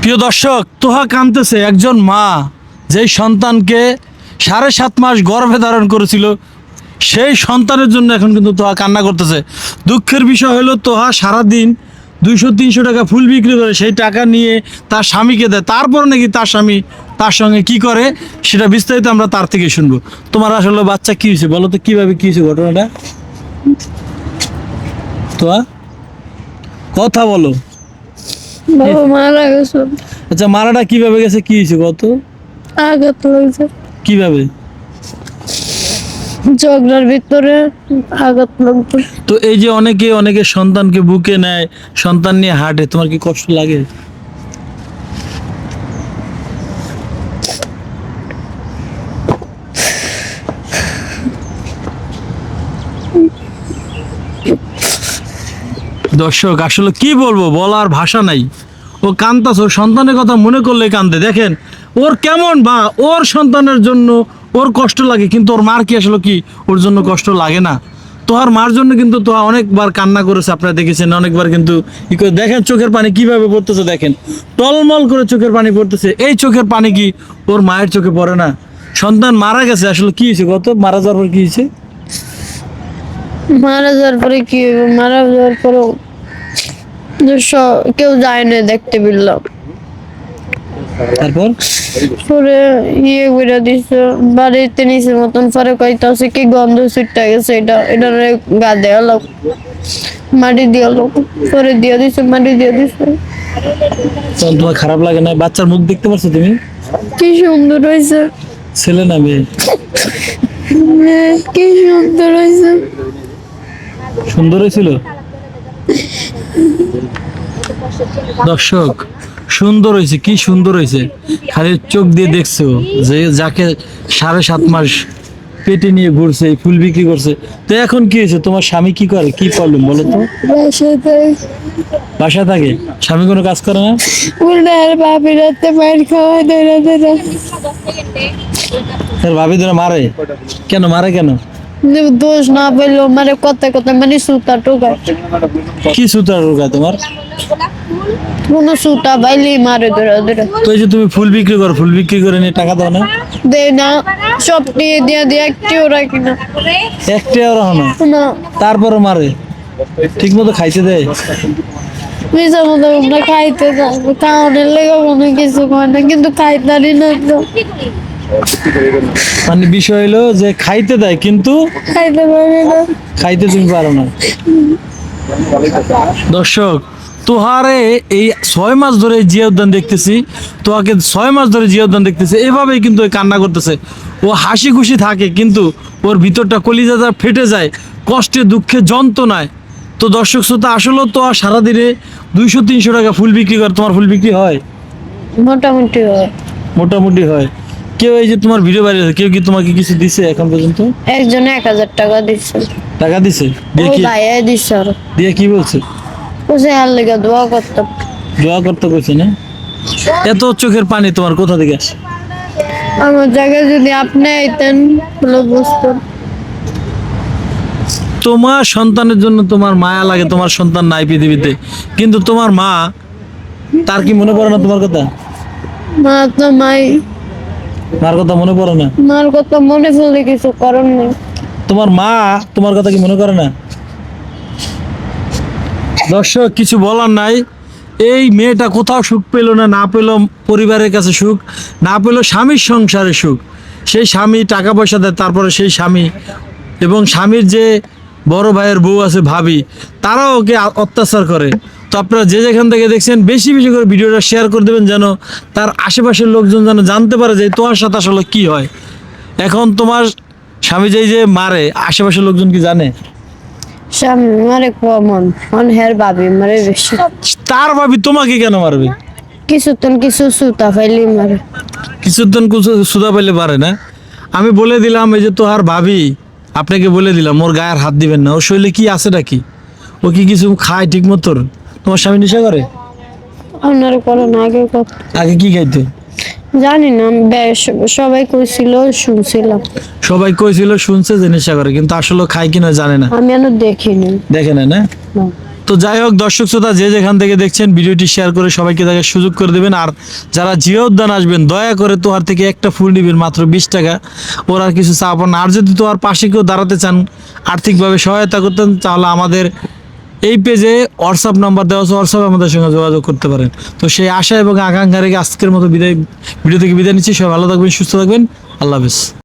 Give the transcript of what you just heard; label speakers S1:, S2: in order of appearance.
S1: প্রিয় দর্শক, তোহা কাঁদতেছে একজন মা যেই সন্তানকে 7.5 মাস গর্ভে ধারণ করেছিল, সেই সন্তানের জন্য এখন কিন্তু তোহা কান্না করতেছে। দুঃখের বিষয় হলো তোহা সারাদিন 200-300 টাকা ফুল বিক্রি করে সেই টাকা নিয়ে তার স্বামীকে দেয়, তারপর নাকি তার স্বামী তার সঙ্গে কি করে সেটা বিস্তারিত আমরা তার থেকে শুনবো। তোমার আসলে বাচ্চা কি হয়েছে বলো তো, কিভাবে কি হয়েছে ঘটনাটা? তোহা কথা বলো।
S2: বাবা মারা গেছে।
S1: আচ্ছা, মারাটা কিভাবে গেছে, কি হয়েছে কত?
S2: আঘাত লাগছে,
S1: কিভাবে?
S2: ঝগড়ার ভিতরে আঘাত লাগতো।
S1: তো এই যে অনেকে সন্তানকে বুকে নেয়, সন্তান নিয়ে হাঁটে, তোমার কি কষ্ট লাগে? দর্শক, আসলে কি বলবো, বলার ভাষা নাই। ও কান্তাছে, ওর সন্তানের কথা মনে করলে কান্দে। দেখেন ওর কেমন, বা ওর সন্তানের জন্য ওর কষ্ট লাগে, কিন্তু ওর মার কি আসলে কি ওর জন্য কষ্ট লাগে না? তোহার মার জন্য কিন্তু তোহা অনেকবার কান্না করেছে, আপনারা দেখেছেন অনেকবার। কিন্তু ই করে দেখেন চোখের পানি কিভাবে পড়তেছে, দেখেন টলমল করে চোখের পানি পড়তেছে। এই চোখের পানি কি ওর মায়ের চোখে পড়ে না? সন্তান মারা গেছে, আসলে কি হয়েছে কত? মারা যাওয়ার পর কি হয়েছে?
S2: মারা যাওয়ার পরে কি হইব? মারা যাওয়ার পরেও যে কেউ যায় না দেখতে পেলাম।
S1: তারপর
S2: পরে ইয়ে করে দিছে, বাড়িতে নিচে মতন। পরে কইতাছে কি গন্ধ ছুটটা গেছে, এটা গা দেওয়া লোক, মাটি দিয়া লোক। পরে দিয়ে দিছে, মাটি দিয়ে দিছে।
S1: তখন তোমার খারাপ লাগে না? বাচ্চার মুখ দেখতে পারছো তুমি?
S2: কি সুন্দর হয়েছে,
S1: ছেলে না মেয়ে?
S2: কি সুন্দর হয়েছে।
S1: সুন্দর হয়েছিল। দর্শক, সুন্দর হয়েছে, কি সুন্দর হয়েছে। খালি চোখ দিয়ে দেখছো যে যাকে 7.5 মাস পেটে নিয়ে ঘুরছে, এই ফুল বিক্রি করছে। তো এখন কি হয়েছে? তোমার স্বামী কি করে, কি প্রবলেম বলো তো? বাসা থাকে, স্বামী কোনো কাজ করে না?
S2: উল্টা আর বাপি রাতে মার খাওয়ায় ধরে ধরে।
S1: তার ভাবি ধরে মারে কেন? মারে কেন?
S2: দোষ না পেলো মানে কথা কথা মানে সুতা টোকায়।
S1: কি সুতার রোগা তোমার?
S2: কোন সুতা বাইলি মারে ধরে ধরে।
S1: তো এই যে তুমি ফুল বিক্রি করো, ফুল বিক্রি করে নিয়ে টাকা দাও না?
S2: দে না, সব নিয়ে দিয়ে দিয়ে একটিও রাখি না।
S1: একটাও রাখো না?
S2: না,
S1: তারপরে মারে? ঠিক মতো খাইতে দেয়?
S2: মিশার মতো আমরা খাইতে যাবো, খাওয়ানোর লেগে কোনো কিছু হয় না, কিন্তু খাইতারি না তো।
S1: মানে বিষয় হলো যে খাইতে দেয় কিন্তু
S2: খাইতে পারি না।
S1: খাইতে তুমি পারো না। দর্শক, তোহারে এই 6 মাস ধরে জিয়া উদ্যান দেখতেছি, তোহাকে 6 মাস ধরে জিয়া উদ্যান দেখতেছি, এভাবেই কিন্তু ওই কান্না করতেছে। ও হাসি খুশি থাকে, কিন্তু ওর ভিতরটা কলিজাটা ফেটে যায় কষ্টে, দুঃখে, যন্ত্রণায়। তো দর্শক শ্রোতা, আসলে তো আর সারাদিনে 200-300 টাকা ফুল বিক্রি করে। তোমার ফুল বিক্রি হয়?
S2: মোটামুটি হয়।
S1: মোটামুটি হয়। কেউ এই যে তোমার ভিডিও বানিয়েছে, কেউ কি তোমাকে কিছু দিছে এখন পর্যন্ত?
S2: একজনে 1000 টাকা দিচ্ছে।
S1: টাকা দিছে? দিয়ে
S2: ওই
S1: কি,
S2: ভাইয়া দিচ্ছে আরো।
S1: দিয়ে কি বলছে?
S2: বসে আর লেগে দোয়া করতাম।
S1: দোয়া করতে কইছে না? এত চোখের পানি তোমার কোথা থেকে আসে?
S2: আমার জায়গায় যদি আপনি আইতেন তাহলে বুঝতেন।
S1: তোমার সন্তানের জন্য তোমার মায়া লাগে, তোমার সন্তান নাই পৃথিবীতে, কিন্তু তোমার মা, তার কি মনে পড়ে না তোমার কথা?
S2: মা তো মাই,
S1: মার কথা মনে পড়ে না?
S2: মার কথা মনে ফেলে কিছু করার নেই।
S1: তোমার মা তোমার কথা কি মনে করে না? দর্শক, কিছু বলার নাই। এই মেয়েটা কোথাও সুখ পেল না, না পেল পরিবারের কাছে সুখ, না পেল স্বামীর সংসারে সুখ। সেই স্বামী টাকা পয়সা দেয়, তারপরে সেই স্বামী এবং স্বামীর যে বড় ভাইয়ের বউ আছে ভাবি, তারাও ওকে অত্যাচার করে। তো আপনারা যে যেখান থেকে দেখছেন, বেশি বেশি করে ভিডিওটা শেয়ার করে দেবেন, যেন তার আশেপাশের লোকজন যেন জানতে পারে যে তোমার সাথে আসলে কি হয়। এখন তোমার স্বামী যে মারে, আশেপাশের লোকজন কি জানে?
S2: স্বামী মারে কমন, হের ভাবি মারে বেশি।
S1: তার ভাবি তোমাকে কেন মারবে?
S2: কিছুক্ষণ কিছু সুতা ফাইলি মারে।
S1: কিছুদিন সুদা পাইলে পারে না? আমি বলে দিলাম, এই যে তোহার ভাবি, আপনাকে বলে দিলাম ওর গায়ের হাত দিবেন না। ওর শরীরে কি আছে নাকি? ও কি কিছু খায় ঠিক মতো? তোমার স্বামী নেশা করে?
S2: আপনার করে না আগে কথা
S1: আগে কি খাইতো?
S2: জানি না, সবাই কইছিল শুনছিলাম।
S1: সবাই কইছিল শুনছে যে নেশা করে, কিন্তু আসলে খায় কিনা জানে না।
S2: আমি এখনো দেখিনি।
S1: দেখে না? না?
S2: না।
S1: তো যাই হোক দর্শক শ্রোতা যে যেখান থেকে দেখছেন ভিডিওটি শেয়ার করে সবাইকে দেখার সুযোগ করে দেবেন। আর যারা জিয়া উদ্যান আসবেন দয়া করে তোহার থেকে একটা ফুল নেবেন মাত্র 20 টাকা, ওর আর কিছু চাপন না। আর যদি তোহার পাশে কেউ দাঁড়াতে চান, আর্থিকভাবে সহায়তা করতেন, তাহলে আমাদের এই পেজে হোয়াটসঅ্যাপ নাম্বার দেওয়া আছে, হোয়াটসঅ্যাপে আমাদের সঙ্গে যোগাযোগ করতে পারেন। তো সেই আশা এবং আকাঙ্ক্ষা রেখে আজকের মতো ভিডিও থেকে বিদায় নিচ্ছি। সবাই ভালো থাকবেন, সুস্থ থাকবেন, আল্লাহ হাফেজ।